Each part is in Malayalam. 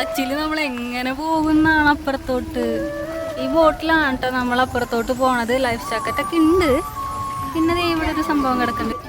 കാച്ചിൽ നമ്മൾ എങ്ങനെ പോകുന്നാണ് അപ്പുറത്തോട്ട്. ഈ ബോട്ടിലാണ് കേട്ടോ നമ്മൾ അപ്പുറത്തോട്ട് പോണത്. ലൈഫ് ജാക്കറ്റൊക്കെ ഉണ്ട്. പിന്നെ ഇവിടെ ഒരു സംഭവം കിടക്കുന്നുണ്ട്.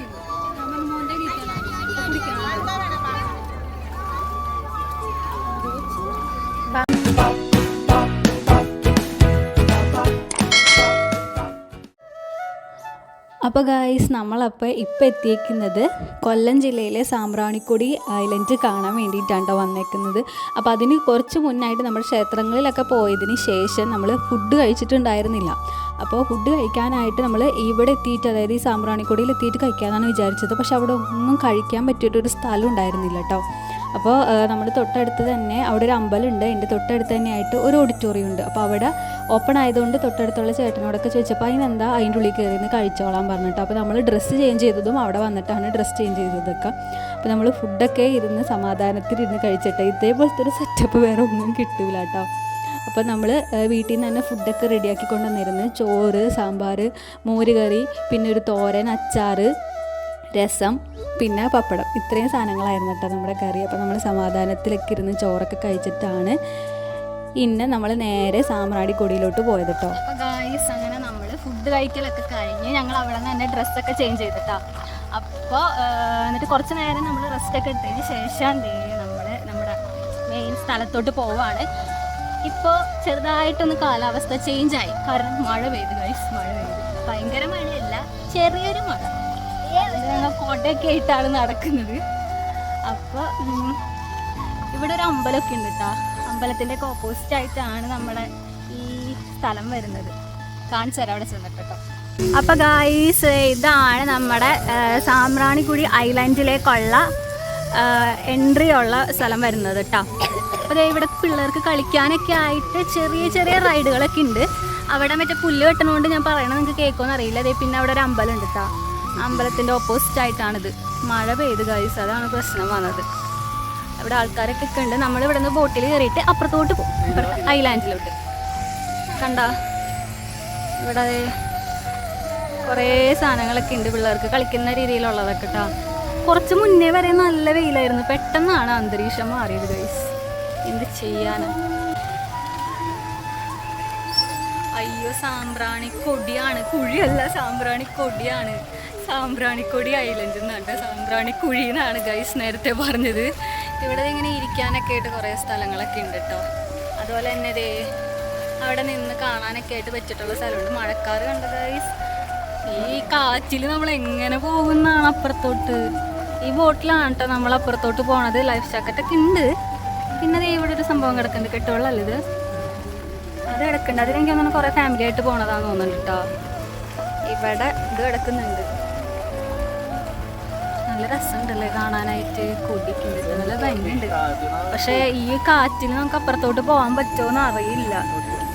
അപ്പോൾ ഗായ്സ് നമ്മളപ്പോൾ ഇപ്പോൾ എത്തിയേക്കുന്നത് കൊല്ലം ജില്ലയിലെ സാമ്പ്രാണിക്കൊടി ഐലൻഡ് കാണാൻ വേണ്ടിയിട്ടാണ് വന്നേക്കുന്നത്. അപ്പോൾ അതിന് കുറച്ച് മുന്നായിട്ട് നമ്മൾ ക്ഷേത്രങ്ങളിലൊക്കെ പോയതിന് ശേഷം നമ്മൾ ഫുഡ് കഴിച്ചിട്ടുണ്ടായിരുന്നില്ല. അപ്പോൾ ഫുഡ് കഴിക്കാനായിട്ട് നമ്മൾ ഇവിടെ എത്തിയിട്ട്, അതായത് ഈ സാമ്പ്രാണിക്കൊടിയിൽ എത്തിയിട്ട് കഴിക്കാമെന്നാണ് വിചാരിച്ചത്. പക്ഷെ അവിടെ ഒന്നും കഴിക്കാൻ പറ്റിയിട്ടൊരു സ്ഥലം ഉണ്ടായിരുന്നില്ല കേട്ടോ. അപ്പോൾ നമ്മുടെ തൊട്ടടുത്ത് തന്നെ അവിടെ ഒരു അമ്പലമുണ്ട്. അതിൻ്റെ തൊട്ടടുത്ത് തന്നെയായിട്ട് ഒരു ഓഡിറ്റോറിയം ഉണ്ട്. അപ്പോൾ അവിടെ ഓപ്പൺ ആയതുകൊണ്ട് തൊട്ടടുത്തുള്ള ചേട്ടനോടൊക്കെ ചോദിച്ചപ്പോൾ അതിനെന്താ അതിൻ്റെ ഉള്ളിൽ കയറി നിന്ന് കഴിച്ചോളാൻ പറഞ്ഞിട്ട്. അപ്പോൾ നമ്മൾ ഡ്രസ്സ് ചേഞ്ച് ചെയ്തതും അവിടെ വന്നിട്ടാണ് ഡ്രസ്സ് ചേഞ്ച് ചെയ്തതൊക്കെ. അപ്പോൾ നമ്മൾ ഫുഡൊക്കെ ഇരുന്ന് സമാധാനത്തിലിരുന്ന് കഴിച്ചിട്ട് ഇതേപോലത്തെ ഒരു സെറ്റപ്പ് വേറെ ഒന്നും കിട്ടില്ല കേട്ടോ. അപ്പോൾ നമ്മൾ വീട്ടിൽ നിന്ന് തന്നെ ഫുഡൊക്കെ റെഡിയാക്കി കൊണ്ടുവന്നിരുന്നു. ചോറ്, സാമ്പാർ, മോര് കറി, പിന്നെ ഒരു തോരൻ, അച്ചാർ, രസം, പിന്നെ പപ്പടം. ഇത്രയും സാധനങ്ങളായിരുന്നു കേട്ടോ നമ്മുടെ കറി. അപ്പോൾ നമ്മൾ സമാധാനത്തിലൊക്കെ ഇരുന്ന് ചോറൊക്കെ കഴിച്ചിട്ടാണ് ഇന്ന് നമ്മൾ നേരെ സാമ്പ്രാണിക്കൊടിയിലോട്ട് പോയത് കേട്ടോ. അപ്പോൾ ഗായ്സ് അങ്ങനെ നമ്മൾ ഫുഡ് കഴിക്കലൊക്കെ കഴിഞ്ഞ് ഞങ്ങൾ അവിടെ നിന്ന് തന്നെ ഡ്രസ്സൊക്കെ ചേഞ്ച് ചെയ്തിട്ടോ. അപ്പോൾ എന്നിട്ട് കുറച്ച് നേരം നമ്മൾ റെസ്റ്റൊക്കെ എടുത്തതിന് ശേഷം നമ്മൾ നമ്മുടെ മെയിൻ സ്ഥലത്തോട്ട് പോവാണ്. ഇപ്പോൾ ചെറുതായിട്ടൊന്ന് കാലാവസ്ഥ ചേഞ്ചായി, കാരണം മഴ പെയ്തു ഗൈസ്. മഴ പെയ്തു, ഭയങ്കര മഴയല്ല, ചെറിയൊരു മഴ. കോട്ടയൊക്കെ ആയിട്ടാണ് നടക്കുന്നത്. അപ്പോൾ ഇവിടെ ഒരു അമ്പലമൊക്കെ ഉണ്ട് കേട്ടോ. അമ്പലത്തിൻ്റെ ഒക്കെ ഓപ്പോസിറ്റ് ആയിട്ടാണ് നമ്മുടെ ഈ സ്ഥലം വരുന്നത്. കാണിച്ചു തരാം അവിടെ ചെന്നിട്ട് കേട്ടോ. അപ്പോൾ ഗായ്സ് ഇതാണ് നമ്മുടെ സാമ്പ്രാണിക്കുടി ഐലൻഡിലേക്കുള്ള എൻട്രി ഉള്ള സ്ഥലം വരുന്നത് കേട്ടോ. അപ്പോൾ ഇവിടെ പിള്ളേർക്ക് കളിക്കാനൊക്കെ ആയിട്ട് ചെറിയ ചെറിയ റൈഡുകളൊക്കെ ഉണ്ട്. അവിടെ മറ്റേ പുല്ല് കെട്ടണോണ്ട് ഞാൻ പറയണത് നിങ്ങൾക്ക് കേൾക്കുമെന്ന് അറിയില്ല. അതേ പിന്നെ അവിടെ ഒരു അമ്പലം ഉണ്ട് കേട്ടോ. അമ്പലത്തിൻ്റെ ഓപ്പോസിറ്റ് ആയിട്ടാണിത്. മഴ പെയ്ത് ഗൈസ്, അതാണ് പ്രശ്നം വന്നത്. അവിടെ ആൾക്കാരൊക്കെ ഉണ്ട്. നമ്മളിവിടെ നിന്ന് ബോട്ടിൽ കയറിയിട്ട് അപ്പുറത്തോട്ട് പോകും, ഐലാൻഡിലോട്ട്. കണ്ട ഇവിടെ കുറേ സാധനങ്ങളൊക്കെ ഉണ്ട് പിള്ളേർക്ക് കളിക്കുന്ന രീതിയിലുള്ളതൊക്കെ കേട്ടോ. കുറച്ച് മുന്നേ വരെ നല്ല വെയിലായിരുന്നു, പെട്ടെന്നാണ് അന്തരീക്ഷം മാറിയത് ഗൈസ്. എന്ത് ചെയ്യാനാണ്. അയ്യോ, സാമ്പ്രാണിക്കൊടിയാണ്, കുഴിയല്ല സാമ്പ്രാണിക്കൊടിയാണ്. സാമ്പ്രാണിക്കൊടി ഐലൻഡ് എന്നാണ്, സാമ്പ്രാണിക്കുഴി എന്നാണ് ഗൈസ് നേരത്തെ പറഞ്ഞത്. ഇവിടെ ഇങ്ങനെ ഇരിക്കാനൊക്കെ ആയിട്ട് കുറേ സ്ഥലങ്ങളൊക്കെ ഉണ്ട് കേട്ടോ. അതുപോലെ തന്നെ അവിടെ നിന്ന് കാണാനൊക്കെ ആയിട്ട് വെച്ചിട്ടുള്ള സ്ഥലമുണ്ട്. മഴക്കാറ് കണ്ട ഗൈസ്. ഈ കാറ്റിൽ നമ്മൾ എങ്ങനെ പോകുന്നതാണ് അപ്പുറത്തോട്ട്. ഈ ബോട്ടിലാണ് കേട്ടോ നമ്മൾ അപ്പുറത്തോട്ട് പോണത്. ലൈഫ് ജാക്കറ്റൊക്കെ ഉണ്ട്. പിന്നെ ഇവിടെ ഒരു സംഭവം കിടക്കുന്നുണ്ട്, കെട്ടുവെള്ളമല്ല ഇത്, അത് കിടക്കുന്നുണ്ട്. അതിലെനിക്ക് അങ്ങനെ കുറേ ഫാമിലി ആയിട്ട് പോണതാന്ന് തോന്നുന്നുണ്ട് കേട്ടോ. ഇവിടെ ഇത് കിടക്കുന്നുണ്ട്. നല്ല രസമുണ്ടല്ലേ കാണാനായിട്ട്. കൊടിക്കുന്നുണ്ട്, നല്ല ഭംഗിയുണ്ട്. പക്ഷേ ഈ കാറ്റിൽ നമുക്ക് അപ്പുറത്തോട്ട് പോകാൻ പറ്റുമോയെന്ന് അറിയില്ല.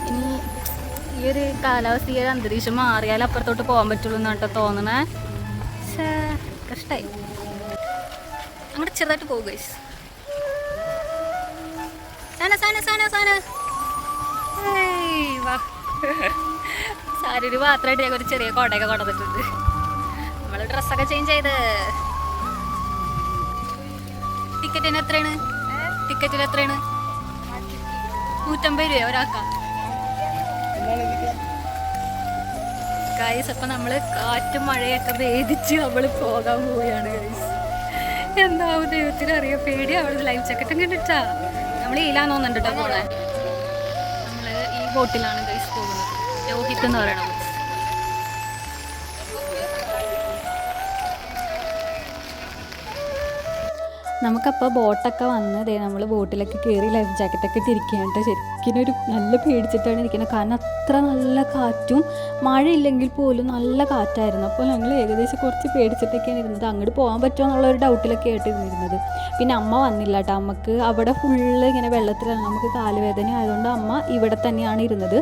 ഇനി ഈ ഒരു കാലാവസ്ഥ, ഈ ഒരു അന്തരീക്ഷം മാറിയാൽ അപ്പുറത്തോട്ട് പോകാൻ പറ്റുള്ളൂ എന്നാണ് കേട്ടോ തോന്നണേ. പക്ഷേ കഷ്ടമായി. അങ്ങോട്ട് ചെറുതായിട്ട് പോകുക ഗൈസ്. സാരി മാത്രമായിട്ട് ഞങ്ങൾ ഒരു ചെറിയ കോട്ടയൊക്കെ കൊണ്ടുവന്നിട്ടുണ്ട്. നമ്മൾ ഡ്രസ്സൊക്കെ ചേഞ്ച് ചെയ്ത്. ടിക്കറ്റിന് എത്രയാണ്? 150 രൂപ ഒരാൾക്കാ ഗൈസ്. അപ്പം നമ്മൾ കാറ്റും മഴയൊക്കെ ഭേദിച്ച് നമ്മൾ പോകാൻ പോവുകയാണ് ഗൈസ്. എന്താവും ദൈവത്തിനറിയാം, പേടിയാവുന്നത്. ലൈഫ് ജാക്കറ്റും കണ്ടിട്ടാ നമ്മൾ ഈലാന്ന് തോന്നുന്നുണ്ട് കേട്ടോ പോണേ. നമ്മൾ ഈ ബോട്ടിലാണ് ഗൈസ് പോകുന്നത്. രോഹിത് എന്ന് പറയണം. നമുക്കപ്പോൾ ബോട്ടൊക്കെ വന്ന് നമ്മൾ ബോട്ടിലൊക്കെ കയറി ലൈഫ് ജാക്കറ്റൊക്കെ ഇട്ടിരിക്കുകയാണ്. ശരിക്കും ഒരു നല്ല പേടിച്ചിട്ടാണ് ഇരിക്കുന്നത്, കാരണം അത്ര നല്ല കാറ്റും മഴയില്ലെങ്കിൽ പോലും നല്ല കാറ്റായിരുന്നു. അപ്പോൾ ഞങ്ങൾ ഏകദേശം കുറച്ച് പേടിച്ചിട്ടൊക്കെയാണ് ഇരുന്നത്. അങ്ങോട്ട് പോകാൻ പറ്റുമോ എന്നുള്ളൊരു ഡൗട്ടിലൊക്കെ ആയിട്ട് ഇരുന്നത്. പിന്നെ അമ്മ വന്നില്ല കേട്ടോ. അമ്മക്ക് അവിടെ ഫുള്ള് ഇങ്ങനെ വെള്ളത്തിലാണ്, നമുക്ക് കാലുവേദന ആയതുകൊണ്ട് അമ്മ ഇവിടെ തന്നെയാണ് ഇരുന്നത്.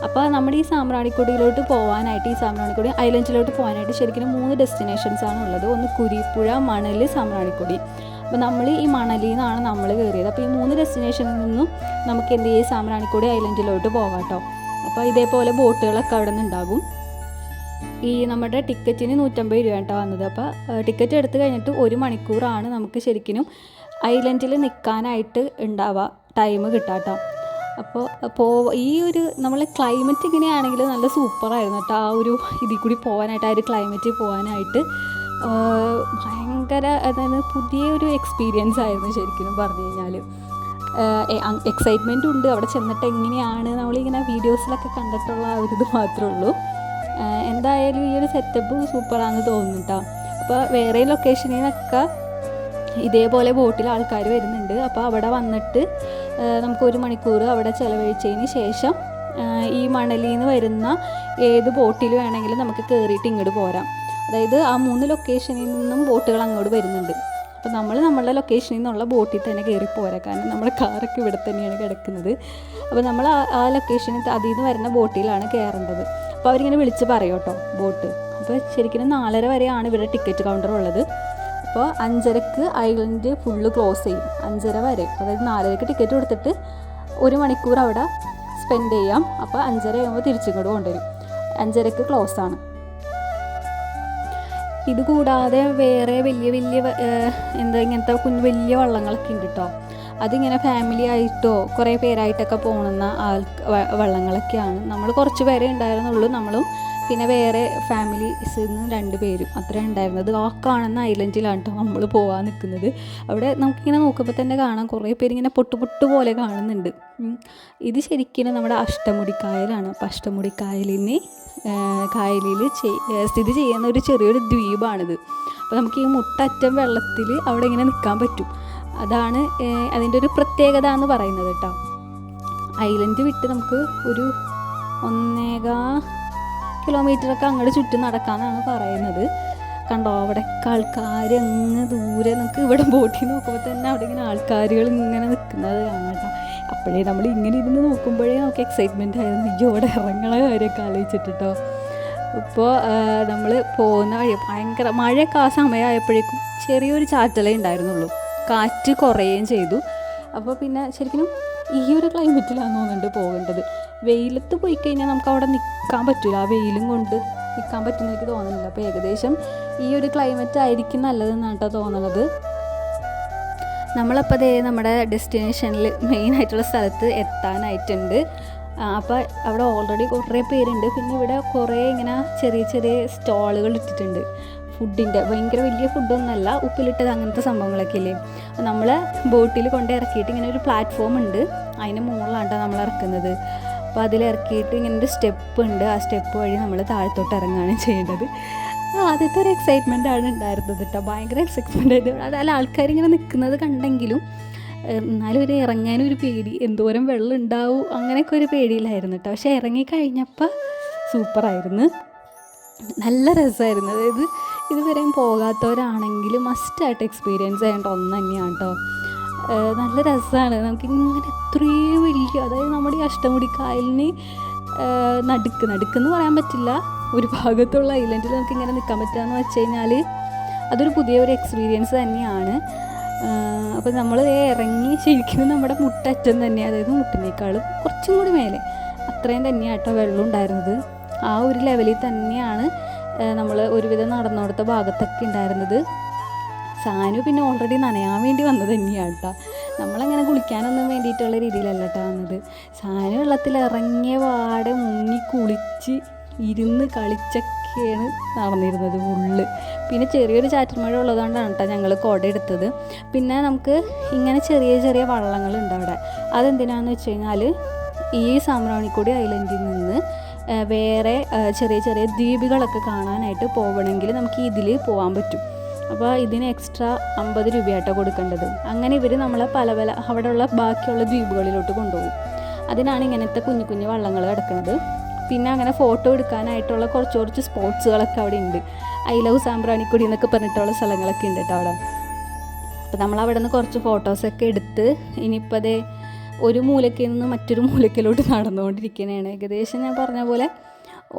അപ്പോൾ നമ്മുടെ ഈ സാമ്പ്രാണിക്കൊടിയിലോട്ട് പോകാനായിട്ട്, ഈ സാമ്പ്രാണിക്കൊടി ഐലൻഡിലോട്ട് പോകാനായിട്ട് ശരിക്കും 3 ഡെസ്റ്റിനേഷൻസാണ് ഉള്ളത്. ഒന്ന് കുരിപ്പുഴ, മണൽ, സാമ്പ്രാണിക്കൊടി. അപ്പോൾ നമ്മൾ ഈ മണലിൽ നിന്നാണ് നമ്മൾ കയറിയത്. അപ്പോൾ ഈ 3 ഡെസ്റ്റിനേഷനിൽ നിന്നും നമുക്ക് എന്ത് ചെയ്യും, സാമ്പ്രാണിക്കൊടി ഐലൻഡിലോട്ട് പോകാം കേട്ടോ. അപ്പോൾ ഇതേപോലെ ബോട്ടുകളൊക്കെ അവിടെ നിന്ന് ഉണ്ടാകും. ഈ നമ്മുടെ ടിക്കറ്റിന് 150 രൂപ കേട്ടോ വന്നത്. അപ്പോൾ ടിക്കറ്റ് എടുത്ത് കഴിഞ്ഞിട്ട് 1 മണിക്കൂറാണ് നമുക്ക് ശരിക്കും ഐലൻഡിൽ നിൽക്കാനായിട്ട് ഉണ്ടാവുക. ടൈം കിട്ടാട്ടോ. അപ്പോൾ ഈ ഒരു നമ്മളെ ക്ലൈമറ്റ് ഇങ്ങനെയാണെങ്കിൽ നല്ല സൂപ്പറായിരുന്നു കേട്ടോ. ആ ഒരു ഇതിൽ കൂടി പോകാനായിട്ട്, ആ ഒരു ക്ലൈമറ്റിൽ പോകാനായിട്ട് ഭയങ്കര, അതായത് പുതിയൊരു എക്സ്പീരിയൻസ് ആയിരുന്നു ശരിക്കും പറഞ്ഞു കഴിഞ്ഞാൽ. എക്സൈറ്റ്മെൻറ്റും ഉണ്ട്. അവിടെ ചെന്നിട്ട് എങ്ങനെയാണ് നമ്മളിങ്ങനെ വീഡിയോസിലൊക്കെ കണ്ടിട്ടുള്ള ആ ഒരു ഇത് മാത്രമേ ഉള്ളൂ. എന്തായാലും ഈ ഒരു സെറ്റപ്പ് സൂപ്പറാണെന്ന് തോന്നുന്നു കേട്ടോ. അപ്പോൾ വേറെ ലൊക്കേഷനിൽ നിന്നൊക്കെ ഇതേപോലെ ബോട്ടിൽ ആൾക്കാർ വരുന്നുണ്ട്. അപ്പോൾ അവിടെ വന്നിട്ട് നമുക്ക് 1 മണിക്കൂർ അവിടെ ചിലവഴിച്ചതിന് ശേഷം ഈ മണലിൽ നിന്ന് വരുന്ന ഏത് ബോട്ടിൽ വേണമെങ്കിലും നമുക്ക് കയറിയിട്ട് ഇങ്ങോട്ട് പോരാം. അതായത് ആ 3 ലൊക്കേഷനിൽ നിന്നും ബോട്ടുകൾ അങ്ങോട്ട് വരുന്നുണ്ട്. അപ്പോൾ നമ്മൾ നമ്മളുടെ ലൊക്കേഷനിൽ നിന്നുള്ള ബോട്ടിൽ തന്നെ കയറി പോരാം. കാരണം നമ്മുടെ കാറൊക്കെ ഇവിടെ തന്നെയാണ് കിടക്കുന്നത്. അപ്പോൾ നമ്മൾ ആ ലൊക്കേഷനിൽ അതിൽ നിന്ന് വരുന്ന ബോട്ടിലാണ് കയറേണ്ടത്. അപ്പോൾ അവരിങ്ങനെ വിളിച്ച് പറയും കേട്ടോ ബോട്ട്. അപ്പോൾ ശരിക്കും 4:30 വരെയാണ് ഇവിടെ ടിക്കറ്റ് കൗണ്ടർ ഉള്ളത്. അപ്പോൾ 5:30 ഐലൻഡ് ഫുള്ള് ക്ലോസ് ചെയ്യും. 5:30 വരെ, അതായത് 4:30 ടിക്കറ്റ് കൊടുത്തിട്ട് 1 മണിക്കൂർ അവിടെ സ്പെൻഡ് ചെയ്യാം. അപ്പോൾ 5:30 ആകുമ്പോൾ തിരിച്ചിങ്ങോട്ട് കൊണ്ടുവരും. 5:30 ക്ലോസ് ആണ്. ഇത് കൂടാതെ വേറെ വലിയ ഇങ്ങനത്തെ വലിയ വള്ളങ്ങളൊക്കെ ഉണ്ട് കേട്ടോ. അതിങ്ങനെ ഫാമിലി ആയിട്ടോ കുറേ പേരായിട്ടൊക്കെ പോകുന്ന വള്ളങ്ങളൊക്കെയാണ്. നമ്മൾ കുറച്ച് പേരെ ഉണ്ടായിരുന്നുള്ളൂ. നമ്മളും പിന്നെ വേറെ ഫാമിലീസിൽ നിന്ന് 2 പേരും അത്രേ ഉണ്ടായിരുന്നത്. ആ കാണുന്ന ഐലൻഡിലാണ് കേട്ടോ നമ്മൾ പോകാൻ നിൽക്കുന്നത്. അവിടെ നമുക്കിങ്ങനെ നോക്കുമ്പോൾ തന്നെ കാണാം കുറേ പേരിങ്ങനെ പൊട്ട് പോലെ കാണുന്നുണ്ട്. ഇത് ശരിക്കും നമ്മുടെ അഷ്ടമുടിക്കായലാണ്. അപ്പോൾ അഷ്ടമുടിക്കായലിന് കായലിൽ സ്ഥിതി ചെയ്യുന്ന ഒരു ചെറിയൊരു ദ്വീപാണിത്. അപ്പോൾ നമുക്ക് ഈ മുട്ടറ്റം വെള്ളത്തിൽ അവിടെ ഇങ്ങനെ നിൽക്കാൻ പറ്റും. അതാണ് അതിൻ്റെ ഒരു പ്രത്യേകത എന്ന് പറയുന്നത് കേട്ടോ. ഐലൻഡ് വിട്ട് നമുക്ക് ഒരു 1.25 കിലോമീറ്ററൊക്കെ അങ്ങോട്ട് ചുറ്റും നടക്കാമെന്നാണ് പറയുന്നത്. കണ്ടോ അവിടെയൊക്കെ ആൾക്കാർ അങ്ങ് ദൂരെ, നമുക്ക് ഇവിടെ ബോട്ടിൽ നോക്കുമ്പോൾ തന്നെ അവിടെ ഇങ്ങനെ ആൾക്കാരുകൾ ഇങ്ങനെ നിൽക്കുന്നത് കാണാം. അപ്പോഴേ നമ്മൾ ഇങ്ങനെ ഇരുന്ന് നോക്കുമ്പോഴേ നമുക്ക് എക്സൈറ്റ്മെൻ്റ് ആയിരുന്നു. അയ്യോ ഇവിടെ ഇറങ്ങണ കാര്യമൊക്കെ ആലോചിച്ചിട്ടോ. ഇപ്പോൾ നമ്മൾ പോകുന്ന വഴി ഭയങ്കര മഴയൊക്കെ ആ സമയമായപ്പോഴേക്കും ചെറിയൊരു ചാറ്റലേ ഉണ്ടായിരുന്നുള്ളൂ. കാറ്റ് കുറയുകയും ചെയ്തു. അപ്പോൾ പിന്നെ ശരിക്കും ഈ ഒരു ക്ലൈമറ്റിലാണ് തോന്നുന്നുണ്ട് പോകേണ്ടത്. വെയിലത്ത് പോയി കഴിഞ്ഞാൽ നമുക്ക് അവിടെ നിൽക്കാൻ പറ്റില്ല. ആ വെയിലും കൊണ്ട് നിൽക്കാൻ പറ്റുന്ന എനിക്ക് തോന്നുന്നില്ല. അപ്പോൾ ഏകദേശം ഈ ഒരു ക്ലൈമറ്റ് ആയിരിക്കും നല്ലതെന്നാണ് കേട്ടോ തോന്നുന്നത്. നമ്മളപ്പോൾ നമ്മുടെ ഡെസ്റ്റിനേഷനിൽ മെയിനായിട്ടുള്ള സ്ഥലത്ത് എത്താനായിട്ടുണ്ട്. അപ്പോൾ അവിടെ ഓൾറെഡി കുറേ പേരുണ്ട്. പിന്നെ ഇവിടെ കുറേ ഇങ്ങനെ ചെറിയ സ്റ്റോളുകൾ ഇട്ടിട്ടുണ്ട്. ഫുഡിൻ്റെ ഭയങ്കര വലിയ ഫുഡൊന്നുമല്ല, ഉപ്പിലിട്ടത് അങ്ങനത്തെ സംഭവങ്ങളൊക്കെ ഇല്ലേ. നമ്മൾ ബോട്ടിൽ കൊണ്ട് ഇറക്കിയിട്ട് ഇങ്ങനെ ഒരു പ്ലാറ്റ്ഫോം ഉണ്ട്. അതിന് മുകളിലാണ് നമ്മൾ ഇറക്കുന്നത്. അപ്പോൾ അതിലിറക്കിയിട്ട് ഇങ്ങനെ ഒരു സ്റ്റെപ്പ് ഉണ്ട്. ആ സ്റ്റെപ്പ് വഴി നമ്മൾ താഴത്തോട്ട് ഇറങ്ങുകയാണ് ചെയ്യേണ്ടത്. ആദ്യത്തെ ഒരു എക്സൈറ്റ്മെൻ്റ് ആണ് ഉണ്ടായിരുന്നത് കേട്ടോ. ഭയങ്കര എക്സൈറ്റ്മെൻ്റ് ആയിട്ട് അതിൽ ആൾക്കാരിങ്ങനെ നിൽക്കുന്നത് കണ്ടെങ്കിലും എന്നാലും ഒരു ഇറങ്ങാനൊരു പേടി, എന്തോരം വെള്ളം ഉണ്ടാവും അങ്ങനെയൊക്കെ ഒരു പേടിയിലായിരുന്നു കേട്ടോ. പക്ഷേ ഇറങ്ങിക്കഴിഞ്ഞപ്പോൾ സൂപ്പറായിരുന്നു, നല്ല രസമായിരുന്നു. അതായത് ഇതുവരെയും പോകാത്തവരാണെങ്കിൽ മസ്റ്റായിട്ട് എക്സ്പീരിയൻസ് ചെയ്യേണ്ട ഒന്ന് തന്നെയാണ് കേട്ടോ. നല്ല രസമാണ്. നമുക്കിങ്ങനെ എത്രയോ വലിയ, അതായത് നമ്മുടെ ഈ അഷ്ടമുടിക്കായലിന് നടുക്കെന്ന് പറയാൻ പറ്റില്ല, ഒരു ഭാഗത്തുള്ള ഐലൻഡിൽ നമുക്കിങ്ങനെ നിൽക്കാൻ പറ്റുകയെന്ന് വെച്ച് കഴിഞ്ഞാൽ അതൊരു പുതിയൊരു എക്സ്പീരിയൻസ് തന്നെയാണ്. അപ്പോൾ നമ്മൾ ഇറങ്ങി ശരിക്കും നമ്മുടെ മുട്ടറ്റം തന്നെ, അതായത് മുട്ടിനേക്കാളും കുറച്ചും കൂടി മേലെ അത്രയും തന്നെയാണ് കേട്ടോ വെള്ളം ഉണ്ടായിരുന്നത്. ആ ഒരു ലെവലിൽ തന്നെയാണ് നമ്മൾ ഒരുവിധം നടന്നെടുത്ത ഭാഗത്തൊക്കെ ഉണ്ടായിരുന്നത്. സാനു പിന്നെ ഓൾറെഡി നനയാൻ വേണ്ടി വന്നത് തന്നെയാണ് കേട്ടോ. നമ്മളങ്ങനെ കുളിക്കാനൊന്നും വേണ്ടിയിട്ടുള്ള രീതിയിലല്ല കേട്ടോ വന്നത്. സാനു വെള്ളത്തിൽ ഇറങ്ങിയ പാടെ മുങ്ങി കുളിച്ച് ഇരുന്ന് കളിച്ചൊക്കെയാണ് നടന്നിരുന്നത് ഫുള്ള്. പിന്നെ ചെറിയൊരു ചാറ്റൽ മഴ ഉള്ളതുകൊണ്ടാണ് കേട്ടോ ഞങ്ങൾ കുട എടുത്തത്. പിന്നെ നമുക്ക് ഇങ്ങനെ ചെറിയ വള്ളങ്ങളുണ്ട് അവിടെ. അതെന്തിനാണെന്ന് വെച്ച് കഴിഞ്ഞാൽ ഈ സാമ്രാണിക്കൊടി ഐലൻഡിൽ നിന്ന് വേറെ ചെറിയ ദ്വീപുകളൊക്കെ കാണാനായിട്ട് പോകണമെങ്കിൽ നമുക്ക് ഇതിൽ പോകാൻ പറ്റും. അപ്പോൾ ഇതിന് എക്സ്ട്രാ 50 രൂപയായിട്ടോ കൊടുക്കേണ്ടത്. അങ്ങനെ ഇവർ നമ്മളെ പല അവിടെയുള്ള ബാക്കിയുള്ള ദ്വീപുകളിലോട്ട് കൊണ്ടുപോകും. അതിനാണ് ഇങ്ങനത്തെ കുഞ്ഞു വള്ളങ്ങൾ കിടക്കുന്നത്. പിന്നെ അങ്ങനെ ഫോട്ടോ എടുക്കാനായിട്ടുള്ള കുറച്ച് സ്പോട്സുകളൊക്കെ അവിടെ ഉണ്ട്. ഐ ലവ് സാമ്പ്രാണിക്കൊടി എന്നൊക്കെ പറഞ്ഞിട്ടുള്ള സ്ഥലങ്ങളൊക്കെ ഉണ്ട് കേട്ടോ അവിടെ. അപ്പോൾ നമ്മളവിടെ നിന്ന് കുറച്ച് ഫോട്ടോസൊക്കെ എടുത്ത് ഇനിയിപ്പോൾ അതേ ഒരു മൂലയ്ക്കിൽ നിന്ന് മറ്റൊരു മൂലയ്ക്കിലോട്ട് നടന്നുകൊണ്ടിരിക്കുന്നതാണ്. ഏകദേശം ഞാൻ പറഞ്ഞ പോലെ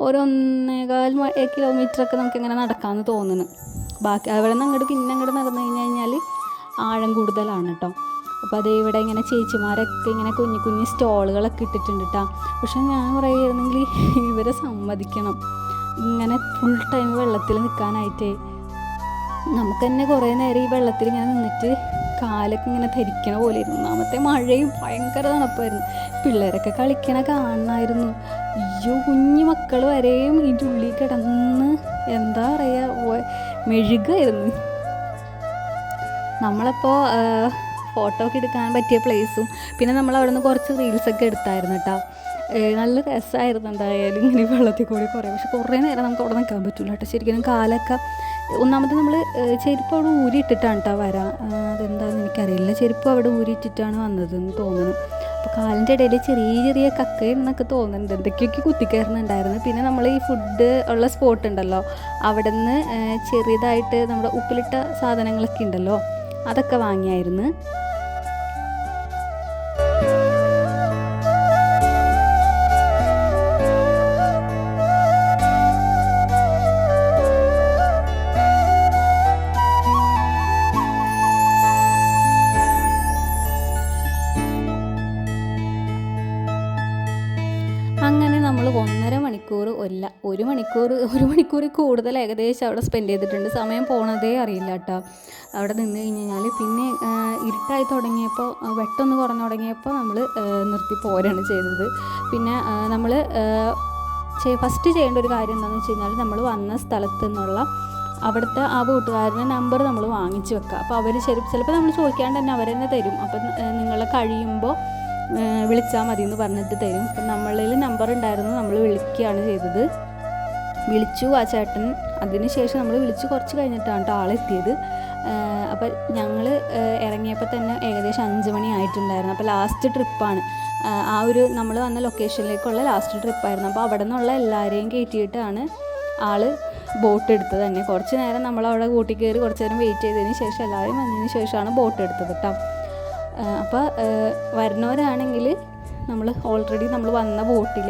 1.25 കിലോമീറ്ററൊക്കെ നമുക്കിങ്ങനെ നടക്കാമെന്ന് തോന്നുന്നു. ബാക്കി അവിടെ നിന്ന് പിന്നെ അങ്ങോട്ട് നടന്നു കഴിഞ്ഞാൽ ആഴം കൂടുതലാണ് കേട്ടോ. അപ്പോൾ അതേ ഇവിടെ ഇങ്ങനെ ചേച്ചിമാരൊക്കെ ഇങ്ങനെ കുഞ്ഞു സ്റ്റോളുകളൊക്കെ ഇട്ടിട്ടുണ്ട് കേട്ടോ. പക്ഷെ ഞാൻ പറയുകയാണെങ്കിൽ ഇവരെ സമ്മതിക്കണം, ഇങ്ങനെ ഫുൾ ടൈം വെള്ളത്തിൽ നിൽക്കാനായിട്ടേ. നമുക്ക് തന്നെ കുറേ നേരം ഈ വെള്ളത്തിൽ ഇങ്ങനെ നിന്നിട്ട് കാലൊക്കെ ഇങ്ങനെ ധരിക്കണ പോലെ ഇരുന്നു. ഒന്നാമത്തെ മഴയും ഭയങ്കര തണുപ്പായിരുന്നു. പിള്ളേരൊക്കെ കളിക്കണ കാണണമായിരുന്നു. അയ്യോ, കുഞ്ഞു മക്കൾ വരെയും ഇതിൻ്റെ ഉള്ളിൽ കിടന്ന് എന്താ പറയുക, മെഴുകായിരുന്നു. നമ്മളിപ്പോൾ ഫോട്ടോ ഒക്കെ എടുക്കാൻ പറ്റിയ പ്ലേസും പിന്നെ നമ്മൾ അവിടെ നിന്ന് കുറച്ച് റീൽസൊക്കെ എടുത്തായിരുന്നു കേട്ടോ. നല്ല രസമായിരുന്നു എന്തായാലും ഇങ്ങനെ വെള്ളത്തിൽ കൂടി പക്ഷെ കുറേ നേരം നമുക്ക് അവിടെ നിൽക്കാൻ പറ്റില്ല കേട്ടോ. ശരിക്കും കാലൊക്കെ ഒന്നാമത്തെ നമ്മൾ ചെരുപ്പ് അവിടെ ഊരിയിട്ടിട്ടാണ് കേട്ടോ വരാം. അതെന്താണെന്ന് എനിക്കറിയില്ല. ചെരുപ്പ് അവിടെ ഊരിയിട്ടിട്ടാണ് വന്നതെന്ന് തോന്നുന്നു. അപ്പോൾ കാലിൻ്റെ ഇടയിൽ ചെറിയ ചെറിയ കക്കയെന്നൊക്കെ തോന്നുന്നുണ്ട്, എന്തൊക്കെയൊക്കെ കുത്തിക്കയറുന്നുണ്ടായിരുന്നു. പിന്നെ നമ്മൾ ഈ ഫുഡ് ഉള്ള സ്പോട്ട് ഉണ്ടല്ലോ, അവിടെ നിന്ന് ചെറിയതായിട്ട് നമ്മുടെ ഉപ്പിലിട്ട സാധനങ്ങളൊക്കെ ഉണ്ടല്ലോ, അതൊക്കെ വാങ്ങിയായിരുന്നു. അങ്ങനെ നമ്മൾ 1.5 മണിക്കൂർ ഒരു മണിക്കൂർ കൂടുതൽ ഏകദേശം അവിടെ സ്പെൻഡ് ചെയ്തിട്ടുണ്ട്. സമയം പോണതേ അറിയില്ല കേട്ടോ അവിടെ നിന്ന് കഴിഞ്ഞാൽ. പിന്നെ ഇരുട്ടായി തുടങ്ങിയപ്പോൾ, വെട്ടൊന്ന് കുറഞ്ഞു തുടങ്ങിയപ്പോൾ നമ്മൾ നിർത്തി പോരാണ് ചെയ്തത്. പിന്നെ നമ്മൾ ഫസ്റ്റ് ചെയ്യേണ്ട ഒരു കാര്യം എന്താണെന്ന് വെച്ച് കഴിഞ്ഞാൽ, നമ്മൾ വന്ന സ്ഥലത്ത് നിന്നുള്ള അവിടുത്തെ ആ കൂട്ടുകാരൻ്റെ നമ്പർ നമ്മൾ വാങ്ങിച്ച് വെക്കുക. അപ്പോൾ അവർ ചിലപ്പോൾ നമ്മൾ ചോദിക്കാണ്ട് തന്നെ അവർ തന്നെ തരും. അപ്പം നിങ്ങളെ കഴിയുമ്പോൾ വിളിച്ചാൽ മതി എന്ന് പറഞ്ഞിട്ട് തരും. അപ്പം നമ്മളിൽ നമ്പർ ഉണ്ടായിരുന്നു, നമ്മൾ വിളിക്കുകയാണ് ചെയ്തത്. വിളിച്ചു ആ ചേട്ടൻ. അതിന് ശേഷം നമ്മൾ വിളിച്ച് കുറച്ച് കഴിഞ്ഞിട്ടാണ് കേട്ടോ ആളെത്തിയത്. അപ്പം ഞങ്ങൾ ഇറങ്ങിയപ്പോൾ തന്നെ ഏകദേശം 5 മണി ആയിട്ടുണ്ടായിരുന്നു. അപ്പോൾ ലാസ്റ്റ് ട്രിപ്പാണ്, ആ ഒരു നമ്മൾ വന്ന ലൊക്കേഷനിലേക്കുള്ള ലാസ്റ്റ് ട്രിപ്പായിരുന്നു. അപ്പോൾ അവിടെ നിന്നുള്ള എല്ലാവരെയും കയറ്റിയിട്ടാണ് ആൾ ബോട്ട് എടുത്തത് തന്നെ. കുറച്ച് നേരം നമ്മളവിടെ കൂട്ടി കയറി കുറച്ച് നേരം വെയിറ്റ് ചെയ്തതിന് ശേഷം എല്ലാവരും വന്നതിന് ശേഷമാണ് ബോട്ട് എടുത്തത് കേട്ടോ. അപ്പോൾ വരുന്നവരാണെങ്കിൽ നമ്മൾ ഓൾറെഡി നമ്മൾ വന്ന ബോട്ടിൽ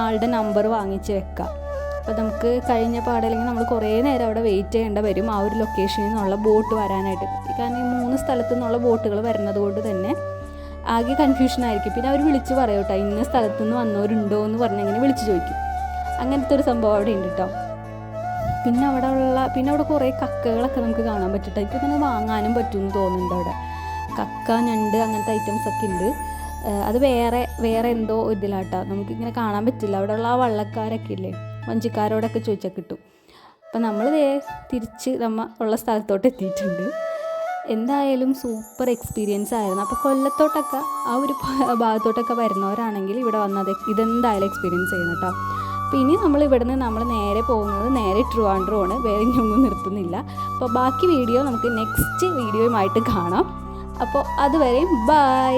ആളുടെ നമ്പർ വാങ്ങിച്ച് വെക്കുക. അപ്പോൾ നമുക്ക് കഴിഞ്ഞ പാടല്ലെങ്കിൽ നമ്മൾ കുറേ നേരം അവിടെ വെയിറ്റ് ചെയ്യേണ്ട വരും ആ ഒരു ലൊക്കേഷനിൽ നിന്നുള്ള ബോട്ട് വരാനായിട്ട്. കാരണം ഈ 3 സ്ഥലത്തു നിന്നുള്ള ബോട്ടുകൾ വരുന്നത് കൊണ്ട് തന്നെ ആകെ കൺഫ്യൂഷനായിരിക്കും. പിന്നെ അവർ വിളിച്ച് പറയും കേട്ടോ, ഇന്ന സ്ഥലത്തു നിന്ന് വന്നവരുണ്ടോ എന്ന് പറഞ്ഞങ്ങനെ വിളിച്ച് ചോദിക്കും. അങ്ങനത്തെ ഒരു സംഭവം അവിടെ ഉണ്ട് കേട്ടോ. പിന്നെ അവിടെ കുറേ കക്കകളൊക്കെ നമുക്ക് കാണാൻ പറ്റും. എനിക്ക് തന്നെ വാങ്ങാനും പറ്റുമെന്ന് തോന്നുന്നുണ്ട് അവിടെ. കക്ക, ഞണ്ട് അങ്ങനത്തെ ഐറ്റംസൊക്കെ ഉണ്ട്. അത് വേറെ എന്തോ ഇതിലാട്ടോ, നമുക്കിങ്ങനെ കാണാൻ പറ്റില്ല. അവിടെയുള്ള ആ വള്ളക്കാരൊക്കെ ഇല്ലേ, വഞ്ചിക്കാരോടൊക്കെ ചോദിച്ചാൽ കിട്ടും. അപ്പം നമ്മൾ തിരിച്ച് ഉള്ള സ്ഥലത്തോട്ട് എത്തിയിട്ടുണ്ട്. എന്തായാലും സൂപ്പർ എക്സ്പീരിയൻസ് ആയിരുന്നു. അപ്പോൾ കൊല്ലത്തോട്ടൊക്കെ ആ ഒരു ഭാഗത്തോട്ടൊക്കെ വരുന്നവരാണെങ്കിൽ ഇവിടെ വന്നത് ഇതെന്തായാലും എക്സ്പീരിയൻസ് ചെയ്യണം കേട്ടോ. അപ്പോൾ ഇനി നമ്മൾ ഇവിടുന്ന് നേരെ പോകുന്നത് നേരെ ട്രിവാൻഡ്രമാണ്, വേറെ ഇനിയൊന്നും നിർത്തുന്നില്ല. അപ്പോൾ ബാക്കി വീഡിയോ നമുക്ക് നെക്സ്റ്റ് വീഡിയോയുമായിട്ട് കാണാം. അപ്പോൾ അതുവരെയും ബൈ.